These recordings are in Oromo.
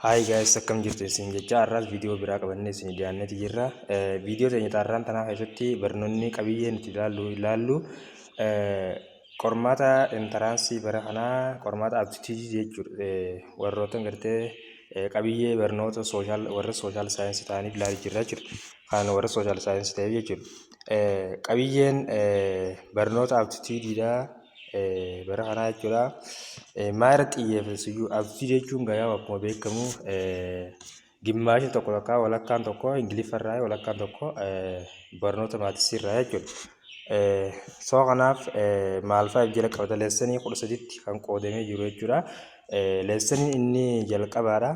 Hi guys, akkam jirtu isin jecha har'aas viidiyoo biraa qabannee isin dhiyaanneeti jirra. Viidiyoo teenya xaarraan tanaa keessatti barnoonni qabiyyee nuti ilaallu qormaata intaraansii bara kanaa qormaata aptituudii jechuudha. Warroota gartee qabiyyee barnoota warra sooshaal saayinsii ta'aniif ilaalaa jirra jechuudha. Kan warra sooshaal saayinsii ta'eef jechuudha. Qabiyyeen barnoota aptituudiidha. Bara kanaa jechuudha. Maal xiyyeeffatu aptituudii jechuun gayaa akkuma beekamu gimmaashii tokko takka walakkaan tokko ingiliffarraa walakkaan tokko barnoota maatisirraa jechuudha. Soo kanaaf maal fa'aa jala qabata leessanii 13tti kan qoodamee jiru jechuudha. Leessanii inni jalqabaadha.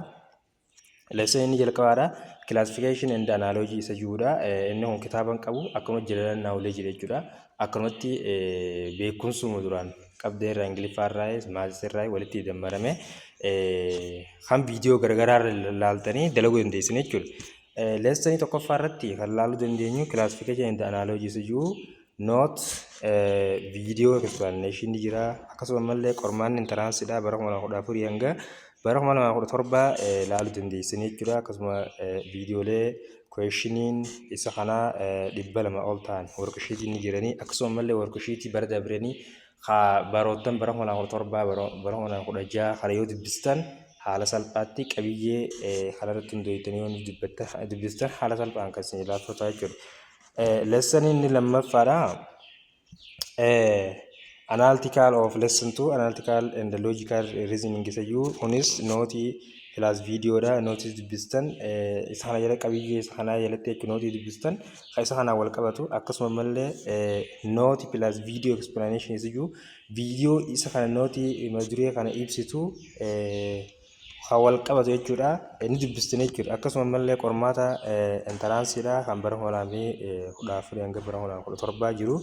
Classification and analogy isa jiruudha. Inni kun kitaaban qabu akkuma general knowledge jechuudha. Akkanumatti beekumsuma duraan qabdee irraa ingiliffaarraa maatisirraa walitti dammarame kan viidiyoo garagaraa ilaaltanii dalaguu dandeessan jechuudha. Leessanii tokkoffaa irratti kan ilaaluu dandeenyu classification and analogy isa jiru note video explanation jira. Akkasumallee qormaanni intaraansiidha bara 2014 hanga bara 2017 ilaaluu dandeessan jechuudha. Akkasuma viidiyoolee questioning isa kana 200 ol ta'an worksheetii ni jiranii. Akkasumallee worksheetii bara dabranii barootan bara 2017 bara 2016 kana yoo dubbistan haala salphaatti qabiyyee kanarratti hundeessanii yoo dubbistan haala salphaan kan isin ilaalfatu jechuudha. Lesson inni lammaffaadha. Analytical of lesson 2 analytical and logical reasoning isa jiru kunis nootii plus videodha. Nootii dubbistan isa kana jala qabiyyee isa kana jalatti jechuun nootii dubbistan isa kana wal qabatu. Akkasumallee nootii plus video explanation isa jiru viidiyoo isa kana nootii maduree kana ibsitu kan wal qabatu jechuudha. Inni dubbistan jechuudha. Akkasumallee qormaata intaraansiidha kan bara 2014 hanga bara 2017 jiru.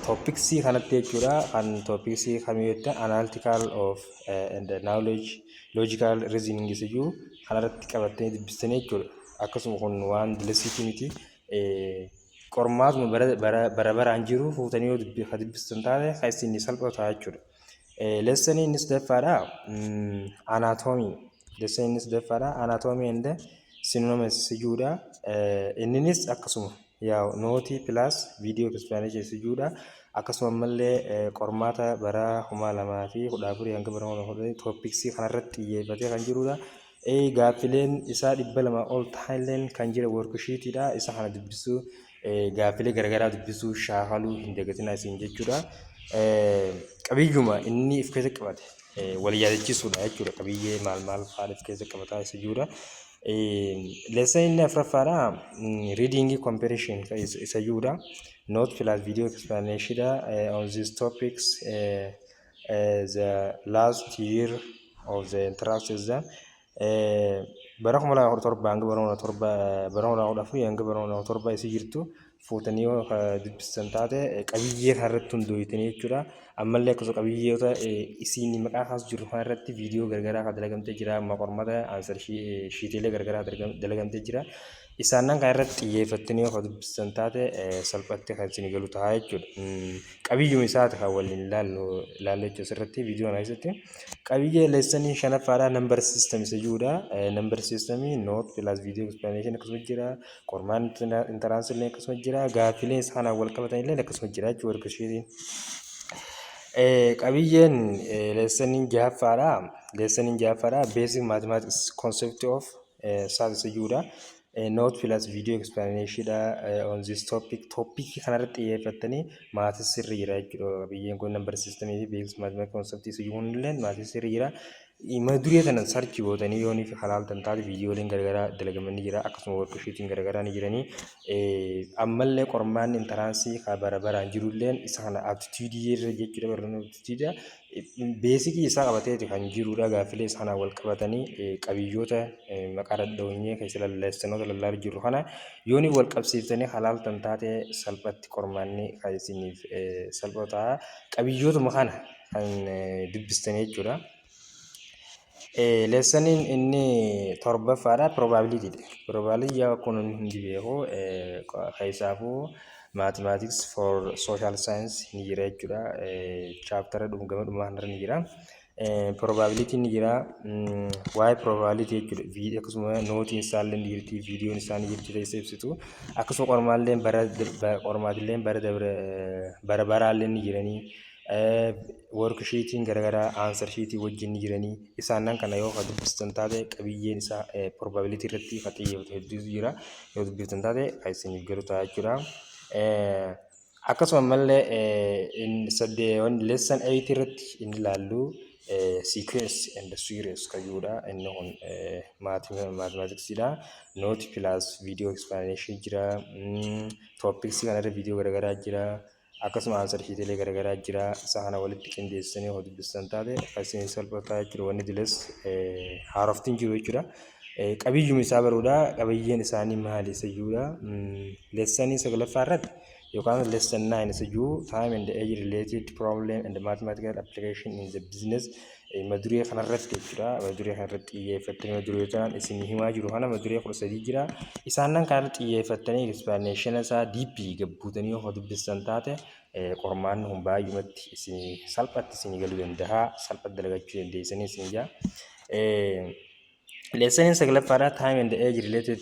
Topiksii kanatti jechuudha. Kan topiksii kamii jettee analytical of and knowledge logical reasoning isa jiru kanarratti qabattee dubbistan jechuudha. Akkasuma kun waan dilasiitii miti. Qormaatuma bara baraan jiru fuutanii yoo dubbistan taate kan isin salphata jechuudha. Leessanii inni sadaffaadha. Anatomy. Leessanii inni sadaffaadha. Anatomy and synonyms isa jirudha. Inninis akkasuma yaa nootii plus video explanation isa jirudha. Akkasumallee qormaata bara 2014 hanga bara 2014 topiksii kanarratti xiyyeeffatee kan jirudha. Gaaffileen isaa 200 ol ta'an kan jira worksheetiidha. Isa kana dubbisuu gaaffilee garagaraa dubbisuu shaakaluu hin dagatinaa isin jechuudha. Qabiyyuma inni of keessa qabate wal yaadachiisuudha jechuudha. Qabiyyee maal fa'aa of keessa qabataa isa jirudha. Lesson inni afuraffaadha. Reading comparison isa jirudha. Note plus video explanation on these topics the last year of the entrance exam. Bara 2017 hanga bara 2014 hanga bara 2017 isa jirtu fuutanii yoo dubbistan taate qabiyyee kanarratti hundeessanii jechuudha. Ammallee akkasuma qabiyyeewwan isin maqaa kaas jiru kanarratti viidiyoo garagaraa kan dalagamtee jira. Qormaata ansar shiitiilee garagaraa dalagamtee jira. Isaanan kan irratti xiyyeeffattanii yoo dubbistan taate salphatti kan isin galu ta'a jechuudha. Qabiyyuma isaati kan waliin ilaallu jechuudha asirratti viidiyoo kana keessatti. Qabiyyee leessanii shanaffaadha. Number system isa jirudha. Number system note plus video explanation akkasuma jira. Qormaanni intaraansi illee akkasuma jira. Gaaffileen isa kanaan wal qabatan illee akkasuma jira jechuudha worksheetiin. Qabiyyeen leessanii jahaffaadha. Leessanii jahaffaadha. Basic mathematics concept of science isa jirudha. Note plus video explanation on this topic kanarratti xiyyeeffattanii maatii sirrii jira jechuudha. Qabiyyeen kun number system fi basic mathematics concept isa jiruun illee maatii sirrii jira. Maduree kana sarchi gootanii yoo niif halaaltan taate viidiyooleen garagaraa dalagamanii jira. Akkasuma worksheetiin garagaraa ni jiranii. Ammallee qormaanni intaraansii kan bara baraan jirullee isa kana aptituudii irra jechuudha. Barnoota aptituudiidha. Beesikii isaa qabateeti kan jirudha. Gaaffilee isa kana wal qabatanii qabiyyoota maqaa dadhawnyee keessa lalleessanoota lallaaru jiru kana yoo ni wal qabsiiftanii halaaltan taate salphatti qormaanni kan isiniif salphata. Qabiyyootuma kana kan dubbistanii jechuudha. Leessaniin inni torbaffaadha. Probability. Probability yaa kun hundi beeku keessaafuu mathematics for social science ni jira jechuudha. Chapter gama dhumaa kanarra ni jira. probability ni jira waa'ee probability jechuudha video akkasuma nootiin isaallee ni jirti viidiyoon isaanii jirti ta'ee ibsitu akkasuma qormaatillee bara baraallee ni jiranii worksheetiin garagaraa answer sheetii wajjin ni jiranii isaanan kana yoo dubbistan taate qabiyyeen isaa probability irratti xiyyeeffatu hedduutu jira yoo dubbistan taate kan isiniif galu ta'a jechuudha. Akkasuma mallee lesson 8 irratti inni ilaallu sequence and series kayyuudha inni kun mathematics dha note plus video explanation jira topics kanarra video garagaraa jira akkasuma answer sheetiilee garagaraa jira isa kana walitti qindeessanii yoo dubbistan taate isin salphataa jechuudha wanni diles haaroftiin jiru jechuudha. Qabiyyuun isaa baruudha qabiyyeen isaanii maali isayyuudha lessanii saglaffaa irratti yookaan lesson 9 isayyuu time and age related problem and mathematical application in the business maduree kanarratti jechuudha maduree kanarratti xiyyeeffattanii maduree tanaan isin himaa jiru kana maduree 13 jira isaanan kanarratti xiyyeeffattanii explanation isaa deep gabbuutanii yoo dubbistan taate qormaan hun baay'umatti isin salphatti isin galuu danda'a salphatti dalagachuu dandeessanii isin jaa lesson saglaffaa time and age related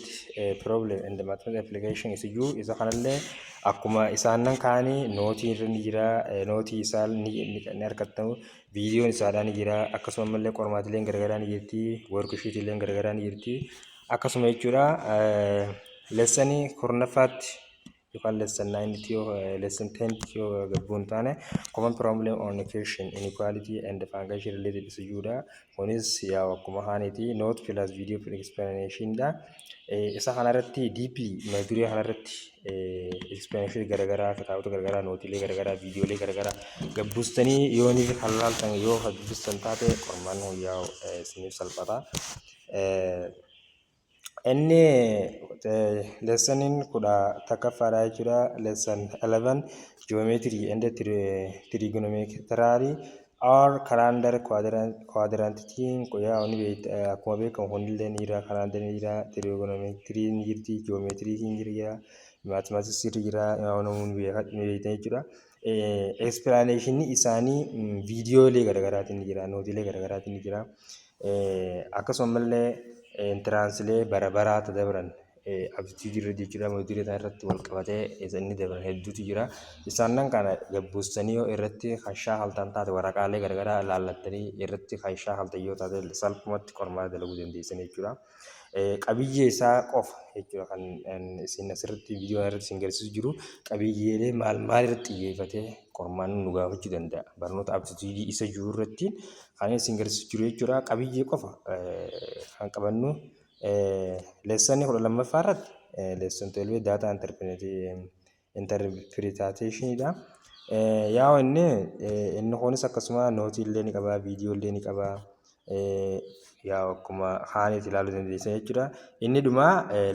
problem and mathematical application isiyyuu isa kanallee akkuma isaanan kaanii nootii irra ni jira nootii isaa ni argattamu viidiyoon isaadhaa ni jira akkasuma mallee qormaatileen garagaraa ni jirti worksheetiileen garagaraa ni jirti akkasuma jechuudha lessanii kurnaffaatti yookaan lesson 9 yoo lesson 10 yoo gabbuun taane common problem on equation inequality and function related isiyyuudha kunis yaa akkuma haaniiti note plus video explanation dha isa kanarratti deeply maduree kanarratti explanation garagaraa kitaabota garagaraa nootiilee garagaraa viidiyoolee garagaraa gabbustanii yooniif halaaltan yoo dubbistan taate qormaan yaa isiniif salphata. Inni lessonin kuda takaffaadha jechuudha lesson 11 geometry and trigonometry or calendar quadrantiin yaa oni akkuma beekamu hundillee ni jira calendar ni jira trigonometry ni jirti geometry ni jira mathematics ni jira namoonni beekan jechuudha. Explanation isaanii viidiyoolee garaagaraatiin ni jira nootiilee garaagaraatiin ni jira akkasuma mallee translate bara tadabran aptitude irra jechuudha module irratti wal qabatee inni dabran hedduutu jira isaanan kana gabbustanii yoo irratti hashaa haltan taate waraqaalee garagaraa laallattanii irratti hashaa haltan yoo taate salphumatti qormaata dalaguu dandeessan jechuudha. Qabiyyee isaa qofa jechuudha kan isin asirratti viidiyoo irratti isin agarsiisu jiru qabiyyeelee maal irratti xiyyeeffatee qormaan nu gaafachuu danda'a barnoota aptitude isa jiru irratti kan isin agarsiisu jiru jechuudha qabiyyee qofa kan qabannu lesson 12ffaa irratti lesson 12 data interpretation dha yaa inni kunis akkasuma nootiilee ni qaba viidiyoolee ni qaba yaa akkuma haaniiti ilaaluu dandeessan jechuudha. Inni dhuma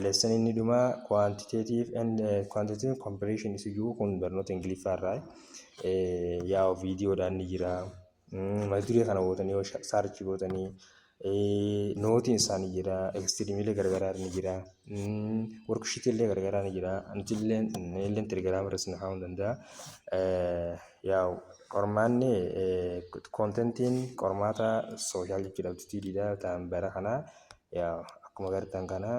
lesson inni dhuma quantitative comparison isiyyuu kun barnoota ingiliffaa irraa yaa viidiyoodhaan ni jira maduree kana gootanii yoo saarchi gootanii nootiin isaanii jira ekstiriimiilee garagaraa ni jira worksheetiilee garagaraa ni jira antilleen telegiraama irratti na kaa'uu danda'a yaa qormaanni kontentiin qormaata sooshaal jechuudha aptituudiidha ta'an bara kana yaa akkuma agartan kana